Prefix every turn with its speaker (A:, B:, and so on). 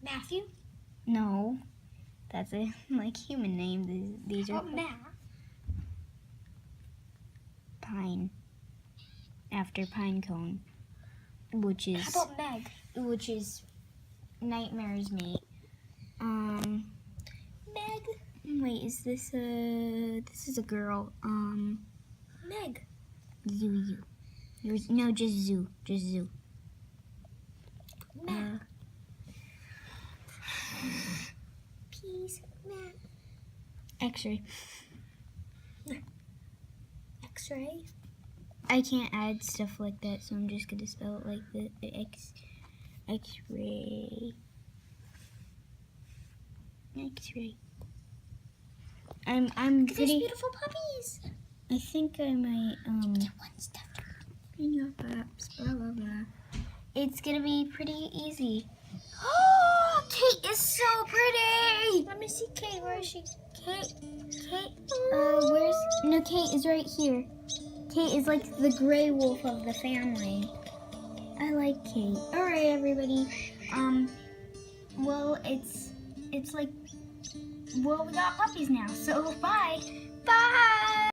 A: Matthew?
B: No, that's a like human name. These are
A: Matt?
B: Pine, after pine cone, which is
A: How about Meg?
B: which is Nightmare's mate.
A: Meg?
B: Wait, is this a? This is a girl.
A: Meg.
B: Zoo. No, just Zoo. Just Zoo.
A: Matt. Peace, Matt.
B: X-ray.
A: X-ray.
B: I can't add stuff like that, so I'm just gonna spell it like the X-ray. X-ray. I'm
A: Look at these
B: pretty.
A: beautiful puppies.
B: I think I might
A: Get one stuffed.
B: in your laps, blah blah blah. It's gonna be pretty easy.
A: Oh,
B: Kate is so pretty.
A: let me see Kate. Where is she?
B: Kate, where's? No, Kate is right here. Kate is like the gray wolf of the family. I like Kate. All right, everybody. Well, it's like, well, we got puppies now. So bye. Bye.